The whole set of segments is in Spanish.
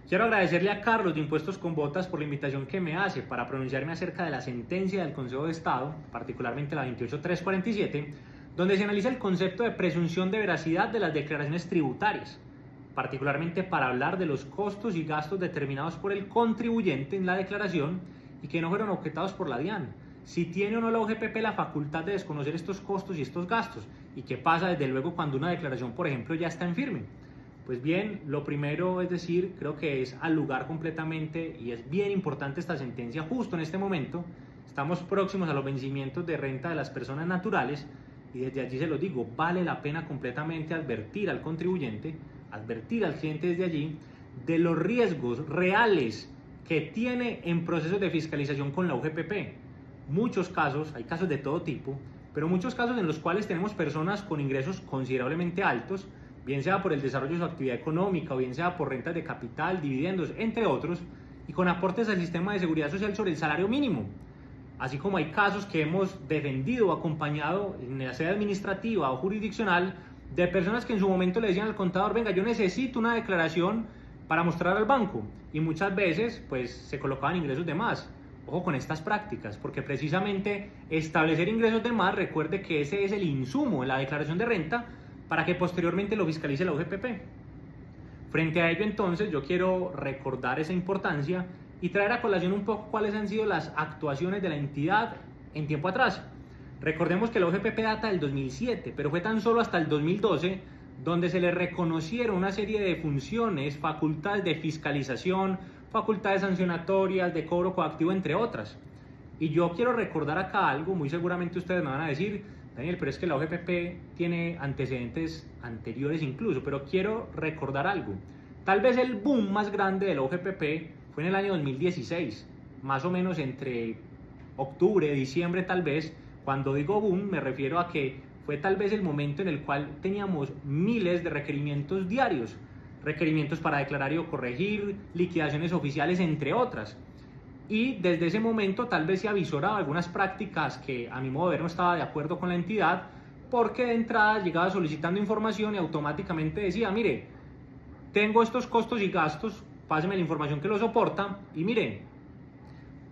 Quiero agradecerle a Carlos de Impuestos con Botas por la invitación que me hace para pronunciarme acerca de la sentencia del Consejo de Estado, particularmente la 28347, donde se analiza el concepto de presunción de veracidad de las declaraciones tributarias, particularmente para hablar de los costos y gastos determinados por el contribuyente en la declaración y que no fueron objetados por la DIAN. Si tiene o no la OGPP la facultad de desconocer estos costos y estos gastos, y qué pasa desde luego cuando una declaración, por ejemplo, ya está en firme. Pues bien, lo primero es decir, creo que es al lugar completamente y es bien importante esta sentencia justo en este momento. Estamos próximos a los vencimientos de renta de las personas naturales y desde allí se lo digo, vale la pena completamente advertir al contribuyente, advertir al cliente desde allí de los riesgos reales que tiene en procesos de fiscalización con la UGPP. Muchos casos, hay casos de todo tipo, pero muchos casos en los cuales tenemos personas con ingresos considerablemente altos, bien sea por el desarrollo de su actividad económica o bien sea por rentas de capital, dividendos, entre otros, y con aportes al sistema de seguridad social sobre el salario mínimo. Así como hay casos que hemos defendido o acompañado en la sede administrativa o jurisdiccional de personas que en su momento le decían al contador, venga, yo necesito una declaración para mostrar al banco, y muchas veces pues se colocaban ingresos de más. Ojo con estas prácticas, porque precisamente establecer ingresos de más, recuerde que ese es el insumo en la declaración de renta para que posteriormente lo fiscalice la UGPP. Frente a ello, entonces, yo quiero recordar esa importancia y traer a colación un poco cuáles han sido las actuaciones de la entidad en tiempo atrás. Recordemos que la UGPP data del 2007, pero fue tan solo hasta el 2012 donde se le reconocieron una serie de funciones, facultades de fiscalización, facultades sancionatorias, de cobro coactivo, entre otras. Y yo quiero recordar acá algo, muy seguramente ustedes me van a decir, Daniel, pero es que la OGPP tiene antecedentes anteriores incluso, pero quiero recordar algo. Tal vez el boom más grande de la OGPP fue en el año 2016, más o menos entre octubre, diciembre tal vez. Cuando digo boom me refiero a que fue tal vez el momento en el cual teníamos miles de requerimientos diarios, requerimientos para declarar y o corregir, liquidaciones oficiales, entre otras. Y desde ese momento tal vez se avisoraba algunas prácticas que a mi modo de ver no estaba de acuerdo con la entidad, porque de entrada llegaba solicitando información y automáticamente decía, mire, tengo estos costos y gastos, páseme la información que lo soporta y mire,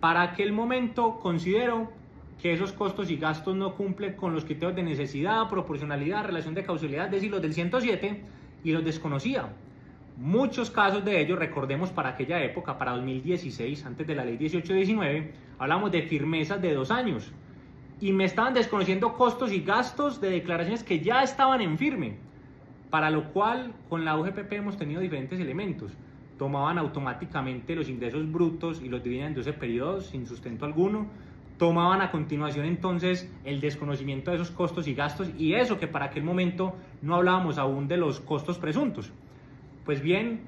para aquel momento considero que esos costos y gastos no cumplen con los criterios de necesidad, proporcionalidad, relación de causalidad, es decir, los del 107, y los desconocía. Muchos casos de ellos, recordemos para aquella época, para 2016, antes de la ley 1819, hablamos de firmezas de 2 años y me estaban desconociendo costos y gastos de declaraciones que ya estaban en firme, para lo cual con la UGPP hemos tenido diferentes elementos. Tomaban automáticamente los ingresos brutos y los dividían en 12 periodos sin sustento alguno, tomaban a continuación entonces el desconocimiento de esos costos y gastos, y eso que para aquel momento no hablábamos aún de los costos presuntos. Pues bien,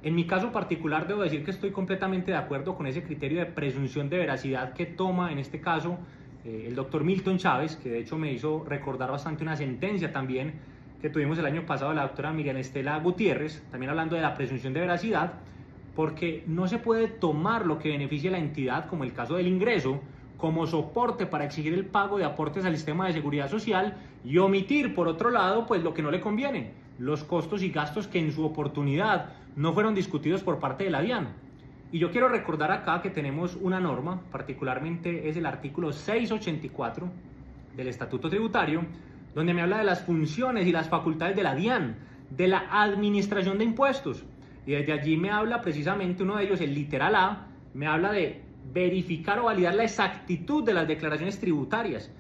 en mi caso particular debo decir que estoy completamente de acuerdo con ese criterio de presunción de veracidad que toma en este caso el doctor Milton Chávez, que de hecho me hizo recordar bastante una sentencia también que tuvimos el año pasado de la doctora Miriam Estela Gutiérrez, también hablando de la presunción de veracidad, porque no se puede tomar lo que beneficia a la entidad, como el caso del ingreso, como soporte para exigir el pago de aportes al sistema de seguridad social y omitir, por otro lado, pues lo que no le conviene, los costos y gastos que en su oportunidad no fueron discutidos por parte de la DIAN. Y yo quiero recordar acá que tenemos una norma, particularmente es el artículo 684 del Estatuto Tributario, donde me habla de las funciones y las facultades de la DIAN, de la administración de impuestos. Y desde allí me habla precisamente uno de ellos, el literal A, me habla de verificar o validar la exactitud de las declaraciones tributarias.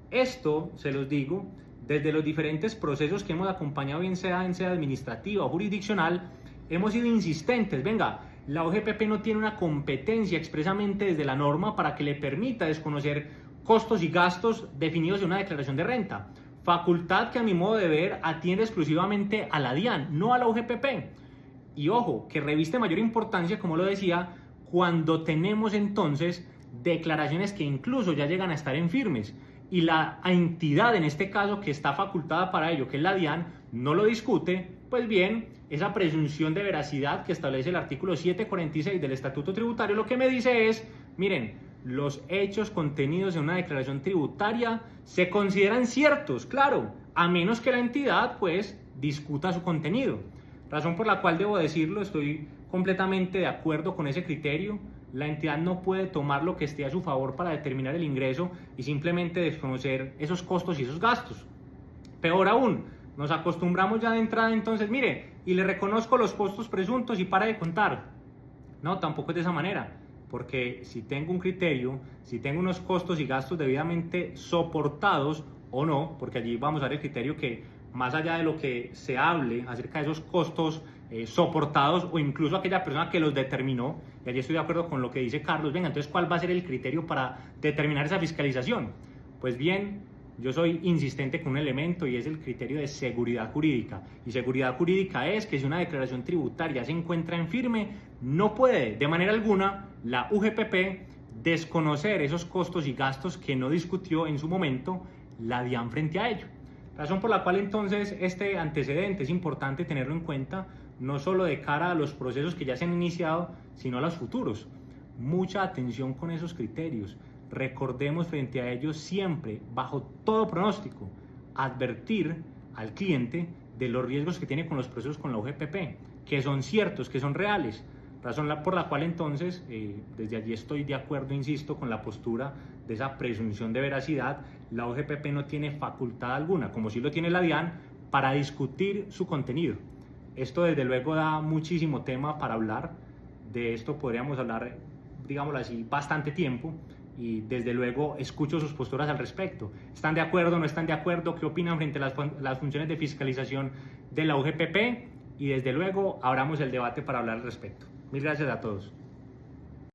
Esto, se los digo, desde los diferentes procesos que hemos acompañado, bien sea en sede administrativa o jurisdiccional, hemos sido insistentes. Venga, la OGPP no tiene una competencia expresamente desde la norma para que le permita desconocer costos y gastos definidos en una declaración de renta. Facultad que a mi modo de ver atiende exclusivamente a la DIAN, no a la OGPP. Y ojo, que reviste mayor importancia, como lo decía, cuando tenemos entonces declaraciones que incluso ya llegan a estar en firmes y la entidad en este caso que está facultada para ello, que es la DIAN, no lo discute. Pues bien, esa presunción de veracidad que establece el artículo 746 del Estatuto Tributario lo que me dice es, miren, los hechos contenidos en una declaración tributaria se consideran ciertos, claro, a menos que la entidad pues discuta su contenido. razón por la cual debo decirlo, estoy completamente de acuerdo con ese criterio. La entidad no puede tomar lo que esté a su favor para determinar el ingreso y simplemente desconocer esos costos y esos gastos. Peor aún, nos acostumbramos ya de entrada, entonces, mire, y le reconozco los costos presuntos y para de contar. No, tampoco es de esa manera, porque si tengo un criterio, si tengo unos costos y gastos debidamente soportados o no, porque allí vamos a ver el criterio que más allá de lo que se hable acerca de esos costos soportados o incluso aquella persona que los determinó, y allí estoy de acuerdo con lo que dice Carlos, venga, entonces ¿cuál va a ser el criterio para determinar esa fiscalización? Pues bien, yo soy insistente con un elemento y es el criterio de seguridad jurídica. Y seguridad jurídica es que si una declaración tributaria se encuentra en firme, no puede de manera alguna la UGPP desconocer esos costos y gastos que no discutió en su momento la DIAN frente a ello. Razón por la cual entonces este antecedente es importante tenerlo en cuenta, no solo de cara a los procesos que ya se han iniciado, sino a los futuros. Mucha atención con esos criterios. Recordemos frente a ellos siempre, bajo todo pronóstico, advertir al cliente de los riesgos que tiene con los procesos con la UGPP, que son ciertos, que son reales. Razón por la cual entonces, desde allí estoy de acuerdo, insisto, con la postura de esa presunción de veracidad. La UGPP no tiene facultad alguna, como sí lo tiene la DIAN, para discutir su contenido. Esto desde luego da muchísimo tema para hablar. De esto podríamos hablar, digámoslo así, bastante tiempo. Y desde luego escucho sus posturas al respecto. ¿Están de acuerdo, no están de acuerdo? ¿Qué opinan frente a las funciones de fiscalización de la UGPP? Y desde luego abramos el debate para hablar al respecto. Mil gracias a todos.